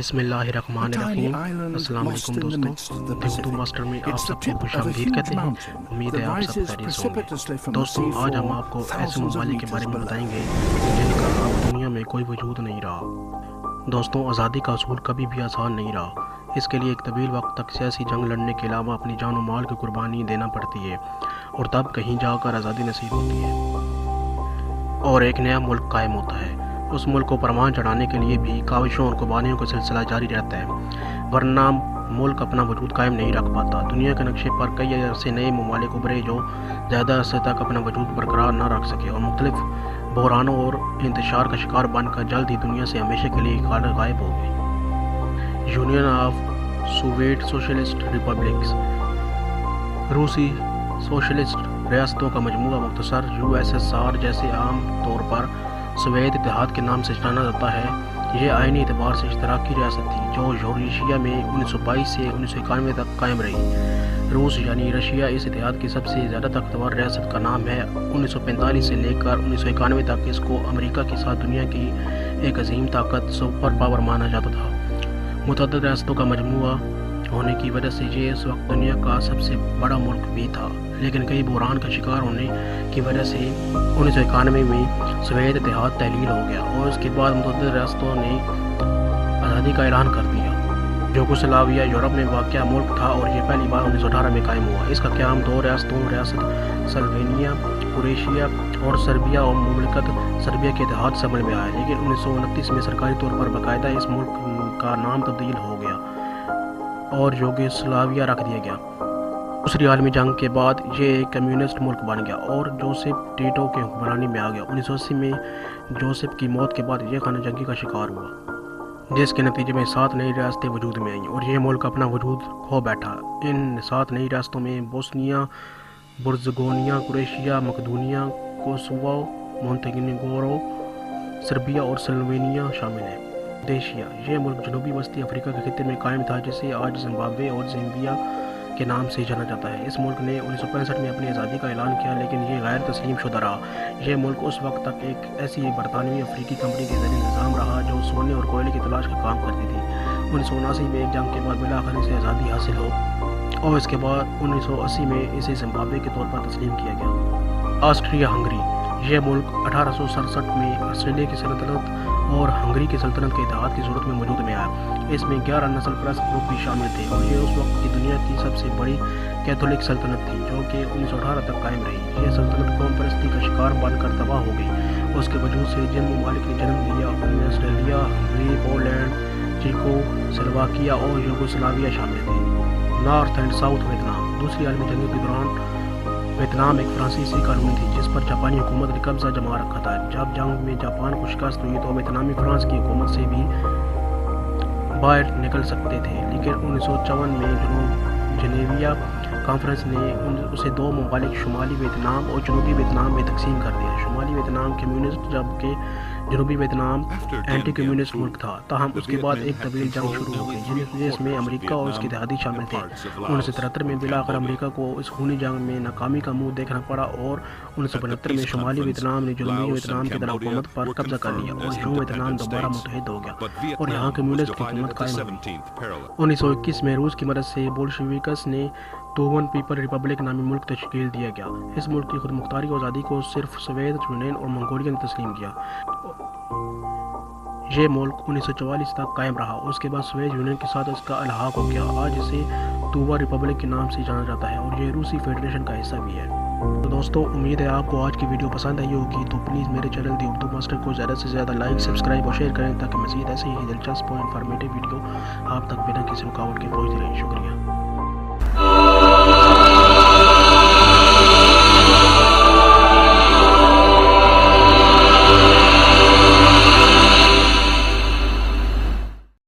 بسم اللہ الرحمن الرحیم۔ السلام علیکم دوستوں، اردو ماسٹر میں آپ سب کو خوش آمدید کہتے ہیں۔ امید ہے آپ سب خیریت سے ہوں گے۔ دوستوں، آج ہم آپ کو ایسے ممالک کے بارے میں بتائیں گے جن کا اب دنیا میں کوئی وجود نہیں رہا۔ دوستوں، آزادی کا حصول کبھی بھی آسان نہیں رہا۔ اس کے لیے ایک طویل وقت تک سیاسی جنگ لڑنے کے علاوہ اپنی جان و مال کی قربانی دینا پڑتی ہے، اور تب کہیں جا کر آزادی نصیب ہوتی ہے اور ایک نیا ملک قائم ہوتا ہے۔ اس ملک کو پروان چڑھانے کے لیے بھی کاوشوں اور قربانیوں کا سلسلہ جاری رہتا ہے، ورنہ ملک اپنا وجود قائم نہیں رکھ پاتا۔ دنیا کے نقشے پر کئی ایسے نئے ممالک ابھرے جو زیادہ عرصے تک اپنا وجود برقرار نہ رکھ سکے اور مختلف بحرانوں اور انتشار کا شکار بن کر جلد ہی دنیا سے ہمیشہ کے لیے غائب ہو گئے۔ Union of Soviet socialist republics, روسی سوشلسٹ ریاستوں کا مجموعہ، مختصر USSR جیسے عام طور پر سوویت اتحاد کے نام سے جانا جاتا ہے۔ یہ آئینی اعتبار سے اشتراکی ریاست تھی جو یوریشیا میں 1922 سے 1991 تک قائم رہی۔ روس یعنی رشیا اس اتحاد کی سب سے زیادہ طاقتور ریاست کا نام ہے۔ 1945 سے لے کر 1991 تک اس کو امریکہ کے ساتھ دنیا کی ایک عظیم طاقت سپر پاور مانا جاتا تھا۔ متعدد ریاستوں کا مجموعہ ہونے کی وجہ سے یہ اس وقت دنیا کا سب سے بڑا ملک بھی تھا، لیکن کئی بحران کا شکار ہونے کی وجہ سے 1991 میں سوویت اتحاد تحلیل ہو گیا اور اس کے بعد متعدد ریاستوں نے آزادی کا اعلان کر دیا۔ یوگوسلاویہ یورپ میں واقع ملک تھا اور یہ پہلی بار 1918 میں قائم ہوا۔ اس کا قیام دو ریاستوں، ریاست سلوینیا کروشیا اور سربیا اور مملکت سربیا کے اتحاد سے عمل میں آیا، لیکن 1929 میں سرکاری طور پر باقاعدہ اس ملک کا نام تبدیل ہو گیا اور یوگوسلاویہ رکھ دیا گیا۔ دوسری عالمی جنگ کے بعد یہ ایک کمیونسٹ ملک بن گیا اور جوزف ٹیٹو کے حکمرانی میں آ گیا۔ 1980 میں جوزف کی موت کے بعد یہ خانہ جنگی کا شکار ہوا، جس کے نتیجے میں 7 نئی ریاستیں وجود میں آئیں اور یہ ملک اپنا وجود کھو بیٹھا۔ ان 7 نئی ریاستوں میں بوسنیا برزگوینیا، کروشیا، مقدونیہ، کوسوو، مونٹینیگرو، سربیا اور سلوینیا شامل ہیں۔ روڈیشیا، یہ ملک جنوبی وسطی افریقہ کے خطے میں قائم تھا، جسے آج زمبابوے اور زامبیا کے نام سے جانا جاتا ہے۔ اس ملک نے 1965 میں اپنی آزادی کا اعلان کیا، لیکن یہ غیر تسلیم شدہ رہا۔ یہ ملک اس وقت تک ایک ایسی برطانوی افریقی کمپنی کے زیر انتظام رہا جو سونے اور کوئلے کی تلاش کا کام کرتی تھی۔ 1979 میں ایک جنگ کے بعد بالآخر اسے آزادی حاصل ہو اور اس کے بعد 1980 میں اسے زمبابوے کے طور پر تسلیم کیا گیا۔ آسٹریا ہنگری، یہ ملک 1867 میں آسٹریلیا کی سلطنت اور ہنگری کی سلطنت کے اتحاد کی صورت میں وجود میں آیا۔ اس میں 11 نسل پرست گروپ بھی شامل تھے اور یہ اس وقت کی دنیا کی سب سے بڑی کیتھولک سلطنت تھی جو کہ 1918 تک قائم رہی۔ یہ سلطنت قوم پرستی کا شکار بن کر تباہ ہو گئی۔ اس کے وجود سے جن ممالک نے جنم لیا ان میں آسٹریلیا، ہنگری، پولینڈ، چیکو سلواکیہ اور یوگوسلاویہ شامل تھے۔ نارتھ اینڈ ساؤتھ ویتنام، دوسری عالمی جنگ کے دوران ویتنام ایک فرانسیسی کالونی تھی جس پر جاپانی حکومت نے قبضہ جما رکھا تھا۔ جب جنگ میں جاپان کو شکست ہوئی تو ویتنامی فرانس کی حکومت سے بھی باہر نکل سکتے تھے، لیکن 1954 میں جنیویا کانفرنس نے اسے 2 ممالک شمالی ویتنام اور جنوبی ویتنام میں تقسیم کر دیا۔ شمالی ویتنام کمیونسٹ جبکہ جنوبی ویتنام اینٹی کمیونسٹ ملک تھا۔ تاہم اس کے بعد ایک طویل جنگ شروع ہو گئی جس میں امریکہ اور اس کے اتحادی شامل تھے۔ 1973 میں بالآخر امریکہ کو اس خونی جنگ میں ناکامی کا منہ دیکھنا پڑا اور 1975 میں شمالی ویتنام نے جنوبی ویتنام کی دارالحکومت پر قبضہ کر لیا اور یوں ویتنام دوبارہ متحد ہو گیا اور یہاں کمیونسٹ کی حکومت قائم ہوئی۔ 1921 میں روس کی مدد سے بولشویکس نے توون پیپل ریپبلک نامی ملک تشکیل دیا گیا۔ اس ملک کی خود مختاری اور آزادی کو صرف سوویت یونین اور منگولیا نے تسلیم کیا۔ یہ ملک 1944 تک قائم رہا اور اس کے بعد سوویت یونین کے ساتھ اس کا الحاق ہو گیا۔ آج اسے تووا ریپبلک کے نام سے جانا جاتا ہے اور یہ روسی فیڈریشن کا حصہ بھی ہے۔ تو دوستوں، امید ہے آپ کو آج کی ویڈیو پسند آئی ہوگی، تو پلیز میرے چینل دی اردو ماسٹر کو زیادہ سے زیادہ لائک، سبسکرائب اور شیئر کریں تاکہ مزید ایسے ہی دلچسپ اور انفارمیٹیو ویڈیو آپ تک بنا کسی رکاوٹ کے پہنچتی رہیں۔ شکریہ۔